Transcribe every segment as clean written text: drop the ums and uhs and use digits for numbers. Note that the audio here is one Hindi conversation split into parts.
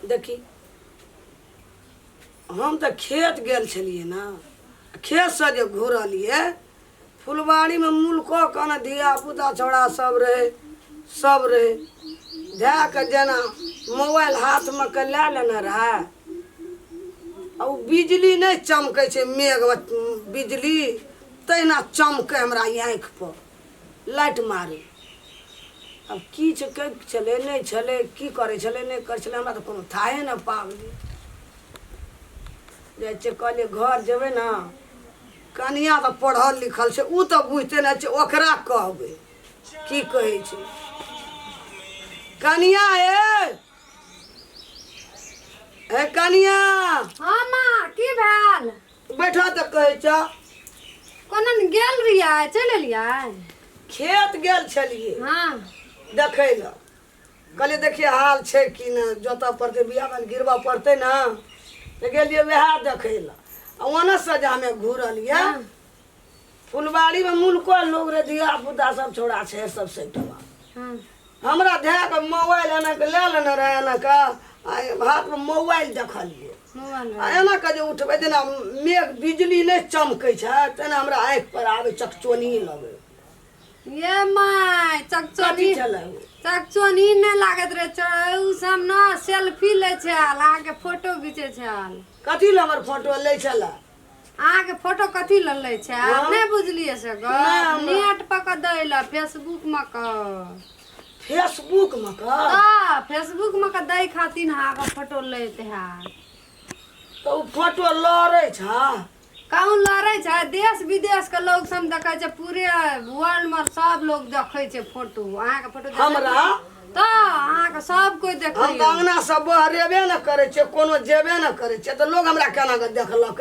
देखी हम तो खेत गेल छलिए ना, खेत से जे घूरलिए फुलबाड़ी में मुल्को कन धिया पुता छौड़ा सब रहे धै के जेना मोबाइल हाथ में के लै लेने रहे। और बिजली नहीं चमकै छै, मेघ बिजली तहिना चमकै हमरा आँखि पर, लाइट मारे। अब की छलै नहीं छलै, की करे छलै नहीं करे छलै, हमरा तो कोनो थाहे न पाबली। जाइ छै कहलिए घर जेबै ना, कनिया तो पढ़ल लिखल छै, उ तो बुझते नहीं छै, ओकरा कहबै की कहै छै। कनिया ए कनिया। हाँ माँ की भेल? बैठा तो कहै छ। कोना गेल रहियै, चल एलियै? खेत गेल छलिए हाँ देखै ल, कहलिए देखिए हाल छै कि न, जोता पड़तै बिया में गिरबा पड़तै ना, तो गेलिए वह देखै ल। ओने से जे हमें घूरलिए हाँ। फुलबाड़ी में मुल्को लोग रे धिया पुता सब छोड़ा छै सब सेटवा। हाँ हमरा धै के मोबाइल एना के ले लेने रहे, एना के हाथ में मोबाइल देखलिए। मोबाइल एना के जे उठबै जेना मेघ बिजली नहीं चमकै छै, तेना हमरा आँखि पर आवे चकचोनी लगे। ये माय कथी छलै? चकचोनी नहीं लागत रहे, उ सब ना सेल्फी ले छल, आके फोटो घिचे छल। कथी ल हमर फोटो लै छलै? आके फोटो कथी ल ले छल? हाँ? नहीं बुझलिए से ग नेट पर क दैला फेसबुक में क। फेसबुक में का? हाँ फेसबुक में क दै खातिर आके फोटो लेते हैं। तो उ फोटो लड़ै छ? कहूँ लड़े छै, देश विदेश के लोग सब देखे छै, पूरे वर्ल्ड में सब लोग देखे छै फोटो। अहाँ के फोटो हमरा तो अहाँ के सब कोई देखे। हम तो अंगना से बहरेबे न करे छै, कोनो जेबे न करे छै, तो लोग हमरा केना के देखलक?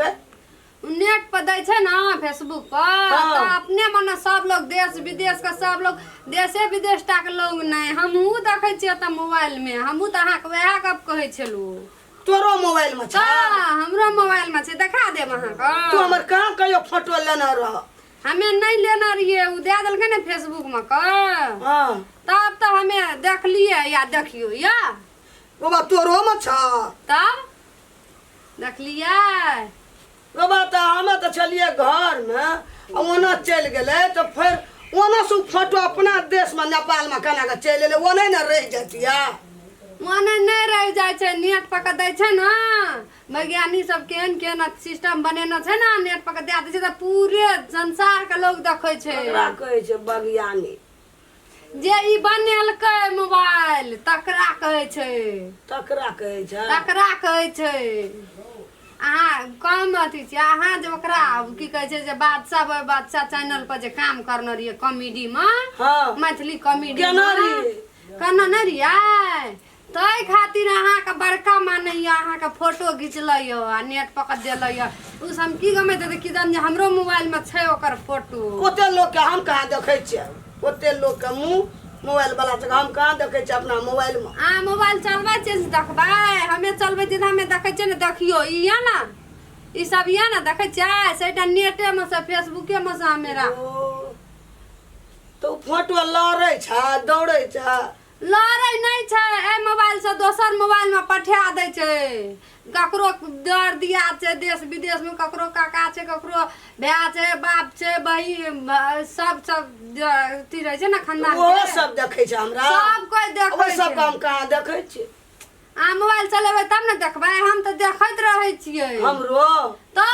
नेट पर दै छै ना फेसबुक पर, हाँ। तो अपने मन सब लोग देश विदेश के सब लोग, देशे विदेश टा के लोग नहीं, हमहू देखे छियै त मोबाइल में, हमहू त अहाँ के वह गप कहे छलू। तोरो मोबाइल में छ? हमरो मोबाइल में छै, देखा देब अहाँ के। तू हमर कहाँ कहियो फोटो लेना रह? हमें नहीं लेना रहिए, उ दे देलकै ने फेसबुक में क, हां तब तो हमें देख लिए या देखियो या बाबा तोरो में छ? तब देख लिए बाबा तो हमें तो चलिए घर में, ओना चल गेले तो फिर ओना से फोटो अपना देश में नेपाल में केना के चल एले, ओने न रह जतिया? मने नहीं रह जाए छै, नेट पक दै छै ना, वैज्ञानिक सब केहन केहन सिस्टम बनेने छै ना, नेट पक दे दै छै त पूरे संसार के लोग देखे छै। ओकरा कहै छै वैज्ञानिक। जे ई बनेलकै मोबाइल तकरा कहै छै। तकरा कहै छै? तकरा कहै छै। अहाँ कम अथी छै, अहाँ जे ओकरा की कहै छै जे बादशाह चैनल पर जे काम करने रहिए कॉमेडी में, हाँ मैथिली कॉमेडी केना रहिए? केना नहीं रहिए, तै खातिर अहाँ के बड़का मानैया, अहाँ के फोटो घिचलै आ नेट पकड़ देलै। उ हम की गमे त कि जान हमरो मोबाइल में छै ओकर फोटो। ओते लोग के हम कहाँ देखे छियै, ओते लोग के मुंह मोबाइल वाला से हम कहाँ देखे छियै अपना मोबाइल में। आ मोबाइल चलबै छै से देखबै, हमें चलबै जे हमें देखे छियै ने, देखियो ई या ना, ई सब या ना देखे छियै, सेटा नेटे में से फेसबुके में से मेरा। तो फोटो लड़ै छ, दौड़ै छ? लड़ै नहीं छै, ए मोबाइल से दोसर मोबाइल में पठा दै छै। ककरो दर दिया छै देश विदेश में, ककरो काका छै, ककरो भाई छै, बाप छै, बहिन सब अथी रहे छै ना खानदान वो के, सब देखे छै हमरा? सब कोई देखे वो सब छै। हम कहाँ देखे छियै? आ मोबाइल चलेबै तब ने देखबै, हम तो देखैत रहे छियै। हमरो तो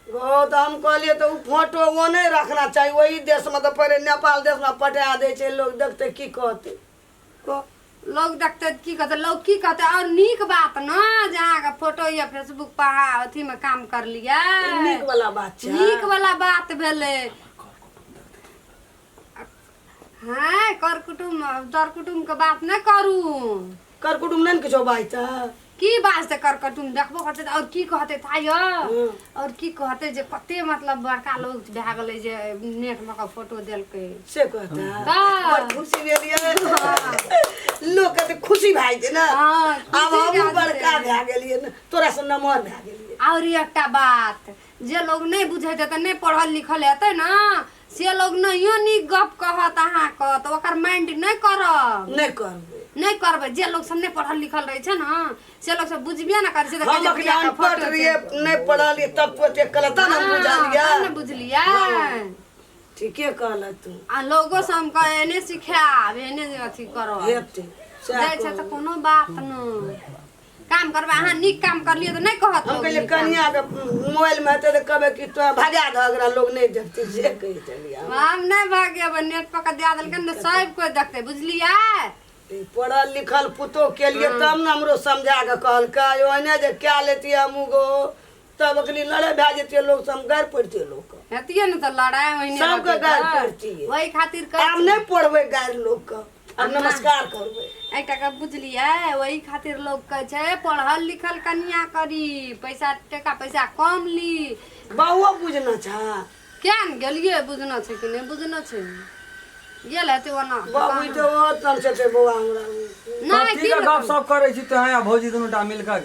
तो हम कहलिए तो फोटो वो नहीं रखना चाहिए, वही देश में तो पहले नेपाल देश में पटा दे छै, लोग देखते की कहते? लोग देखते की कहते, लोग की कहते, और नीक बात ना जे अहाँ के फोटो या फेसबुक पर अथी में काम कर लिया, नीक वाला बात छै। नीक वाला बात भेले। हाँ कर कुटुम के बात नहीं करू। कर कुटुम नहीं किछो बात की बात से कर कुटुम देखबो करते और की कहते था यो, और की कहते जे कते मतलब बड़का लोग भए गेलै जे नेट में का फोटो देलकै से कहता। हाँ। बड़ खुशी भेलिए, लोग के खुशी भाई छै ना। हाँ, अब हम बड़का भए गेलिए न, तोरा से नमहर भए गेलिए। और एकटा बात, जे लोग नहीं बुझे त नहीं पढ़ल लिखल हेतै ना, से लोग नहियो नीक गप कहत अहाँ क, तो ओकर माइंड नहीं करब। नहीं करबे। नहीं करबे जे लोग सब नहीं पढ़ल लिखल रहे छे ना से लोग सब बुझबे ना करे से हम अखनी अनपढ़ रहिए नहीं पढ़लिए तब तो ते कलता ना बुझा लिया ना बुझलिया ठीके कहला तू आ लोगो से हम कहे एने सिखाब एने अथी करो हेते जाय छै त कोनो बात न काम करबे अहाँ निक काम कर लिए तो नहीं कहत हम कहले कनिया के मोबाइल में हेते त कहबे कि तो भागा धगरा लोग नहीं देखते जे कहि चलिया हम नहीं भागे नेट पर दे देलक न सब कोई देखते बुझलिया पढ़ल लिखल पुतो के लिए तब न हमरो समझा के कहलका ओने जे क्या लेती हमगो तब अखनी लड़े भै जेतिए लोग सब गार पड़ते लोग हेतिए न त लड़ाई होइने सबके गार पड़ती वही खातिर हम नहीं पढ़बे गार लोग का अब नमस्कार करबे एकटा का बुझलिया वही खातिर लोग कहे छे पढ़ल लिखल कन्या करी पैसा टका पैसा कम ली बहुओ बुझना छा क्या न गेलिए बुझना छे कि नहीं बुझना छे गेल हेते ओना बाबू तो वो तन से ते बौआ हमरा नहीं ठीक है गप सप करे छी त हां भौजी दुनु टा मिल के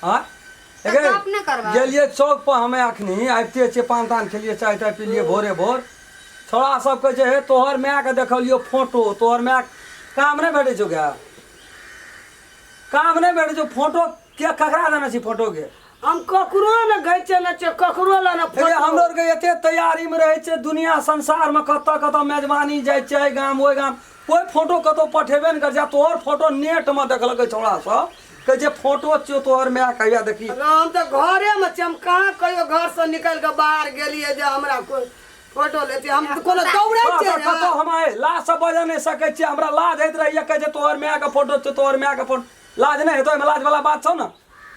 हां गप न करबा गेलिए चौक पर हमें अखनी आइते छे पान तान खेलिए चाय ताय पी लिए भोरे भोर छोड़ा सब कहे छे हे तोहर माय के देखलियो फोटो तोहर माय काम नहीं भेटे छो क्या काम नहीं भेटे छो फोटो के ककरा देना छी फोटो के हम ककरो न गई छे न छे ककरो ला न हे हम लोग के एते तैयारी में रहे छे दुनिया संसार में कत मेजबानी जाय छे गाम ओय गाम कोई फोटो कतो पठेबे न कर जा तोहर फोटो नेट में देखलक छोड़ा सब कहे जे फोटो छो तोहर माय कहिया देखी हम तो घरे में छे हम कहां कहियो घर से निकल के बाहर गेलिए जे हमरा कोई फोटो लेते हम कोनो दौड़ै छे कतो हम आए लाज से बजा नहीं सके छी हमरा लाज होइत रहिए कहे जे तोहर माय के फोटो छो तोहर माय के फोटो लाज नहीं हेतो में लाज वाला बात छौ ना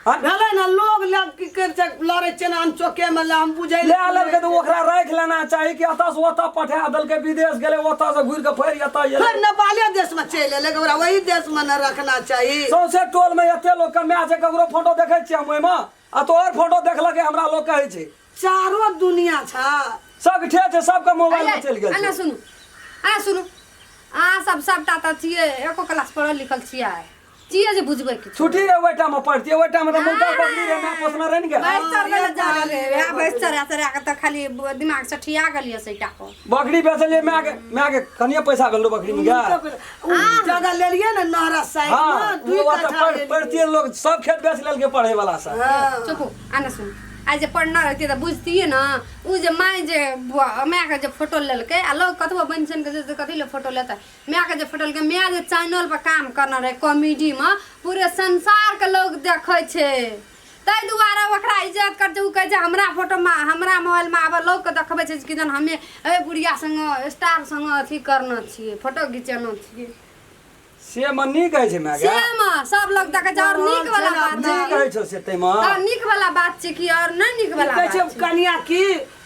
भेलै न लोग लग की कर छे लड़ै छे न हम चौके में हम बुझै ले आलल के तो ओकरा राख लेना चाहिए कि अतस से ओता पठा दल के विदेश गेले ओता से घुर के फेर एता ये फिर नेपाले देश में चल एले ओकरा वही देश में न रखना चाहिए सौसे टोल में एते लोग के माय से ककरो फोटो देखै छी हम ओय में आ तोहर फोटो देखलक हमरा लोग कहै छै चारो दुनिया छा सब ठे छै सबके मोबाइल में चल गेल आना सुनु आ सुनु आ सबटा त छिए एको क्लास पढ़ल लिखल छिए जिए जे बुझबै कि छुट्टी रे ओटा में पढ़ती ओटा में तो मुंडा पकड़ी रे मैं पोसना रे न के बैचर वाला जा रे आ बैचर आ त खाली दिमाग से ठिया गेलिए सैटा को बकरी बेचलिए मैं के कनिया पैसा भेलो बकरी में गा जगह ले लिए न नहरा साइड में दुई कट्ठा पढ़ती लोग सब खेत बेच लेल के पढ़े वाला सा चुप आना सुन आज जे पढ़ना रहती त बुझतिए ना उ जे माय जे माय के जे फोटो लेलकै आ लोग कतबो बंचन के जे कथि ले फोटो लेता माय के जे फोटो लेलकै माय जे चैनल पर काम करना रहे कॉमेडी में पूरे संसार के लोग देखै छै तै दुआरे ओकरा इज्जत कर जे उ कहै छै हमरा फोटो में हमरा मोबाइल में आब लोग के देखबै छै कि जन हमे ए बुढ़िया संग स्टार संग अथी करना छिए फोटो घिचना छिए से मन नी कहै छै मैं गा सेम सब लोग देखै छै और नीक वाला बात नी कहै छौ से तै में और नीक वाला बात छै कि और नहीं नीक वाला कहै बात छै कन्या की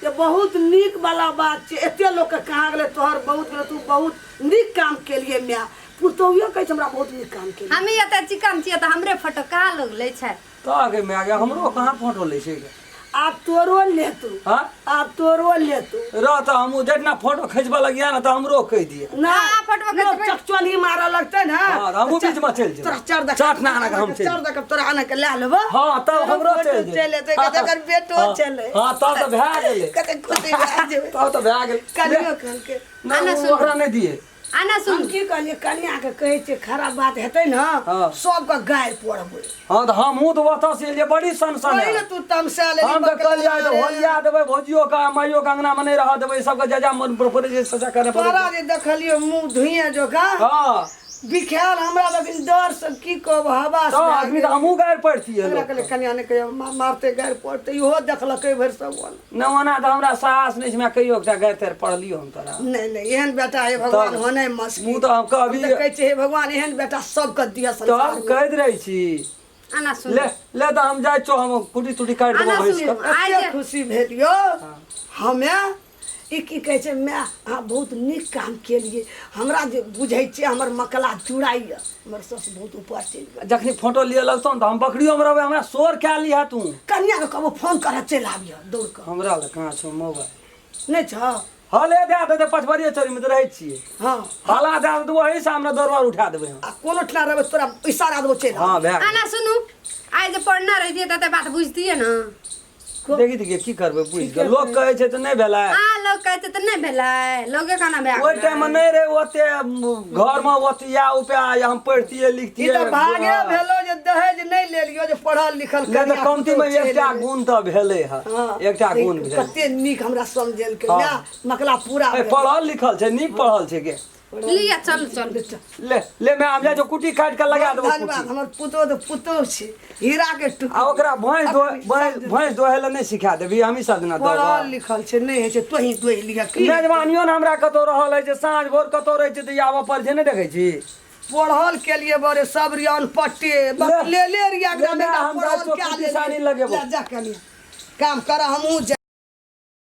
ये बहुत नीक वाला बात छै एते लोग के कहा गेले तोहर बहुत गेले तू बहुत नीक काम के लिए मैं पुतौयो कहै छै हमरा बहुत नीक काम के हमें एते चिकन छिए त हमरे फोटो कहाँ लोग ले छै तो के मैं गा हमरो कहां फोटो ले छै आप तोरो ले तू हां आप तोरो ले तू रह त हम जेतना फोटो खिचबा लगिया ना त हमरो कह दिए ना हाँ, फोटो खिचबै। चकचोनी मारा लगते ना हां हम बीच में चल तोरा जाओ चार चाट ना आना हम चल चार दक तोरा आने के ले लेबो हां तब हमरो चल चले ते जकर बेटो चले हां तब तो भै गेले कते खुशी भए जेबे तब तो भै गेल कनियो कल के ना ओकरा नहीं दिए आना हम सुन की कहलिए कन्या के कहै छै खराब बात हेतै न हाँ। सबके गायर पड़बै हां तो हम तो वता से लिए बड़ी सनसन वही है न तू तमसा ले हम तो कल जाए तो होलिया देबै भोजियो का माइयो का अंगना में नहीं रह देबै सबके जजा मन पर जे सजा करे तोरा जे देखलियो मुंह धुइए जो का हां बिख्याल हमरा लेकिन डर से की कहब हवा तो आदमी तो हमहू गायर पड़ती है हमरा कहले कन्या ने कहियो मारते गायर पड़ते इहो देखलकै भरि सब न ओना तो हमरा साहस नहीं मैं कहियो एकटा गायर तर पढ़लियो हम तोरा नहीं एहन बेटा हे भगवान होने मस्की मुँह तो हम कभी कहै छै हे भगवान एहन बेटा सबके दिया तो संसार में। कहत रही छी आना सुन ले तो हम जाय छो हम कुटी तुटी काट देबो आना भैंस सुन। का एते खुशी भेलियो हमे ई की कहै छै मैं अहाँ बहुत नीक काम केलिए हमरा जे बुझै छै हमर मकला जुड़ाइए हमर सस बहुत ऊपर चलि गेल जखनी फोटो लिए लगतो तो हम बकरियो में रहबे हमरा शोर क्या लिया तू कन्या के कहबो फोन कर चलि आबियो दौड़ के हमरा ले कहां छो मोबाइल नहीं छ हले दे दे पचवरिया चोरी में तो रहै छिए हाँ हाला दे दे वही से हमरा दरबार उठा देबे हम आ कोनो ठना रहबे तोरा इशारा देबो चलि हां भै आना सुनु आज जे पढ़ना रही त बात बुझतिए ना देखी देखिए की करबे बुझ गेल लोग कहै छै त नहीं भेलै लोग कहते तो नहीं भेलै लोगे खाना भए ओइ टाइम में नहीं रहे ओते घर में ओतिया उपया हम पढ़तिए ई लिखतिए त भागे भेलो जे दहेज नहीं ले लियो जे पढ़ल लिखल नहीं तो कमती में एकटा गुण त भेलै ह एकटा गुण भेल कते नीक हमरा समझेल के ना मकला पूरा पढ़ल लिखल छै नीक पढ़ल छै के लिया चल चल ले मैं आम जा जो कुटी काट के लगा देबो धन्यवाद हमर पुतो तो पुतो छै हीरा के आ टुकड़ा ओकरा भैंस दोहे ले नहीं सिखा देबी हमी सब दिना पढ़ल दो लिखल छै नहीं है छै तोही दोही लिखा की मेजबानियो ने हमरा कतौ रहल है जे साँझ भोर कतौ रहै छै त आबऽ पर छै नहीं देखै छी पढ़ल के लिए बड़े सब रियान पट्टे ले रिया ले, हम पढ़ल जा, क्या किसानी लगेबो। ले जा के लिए काम कर हमहू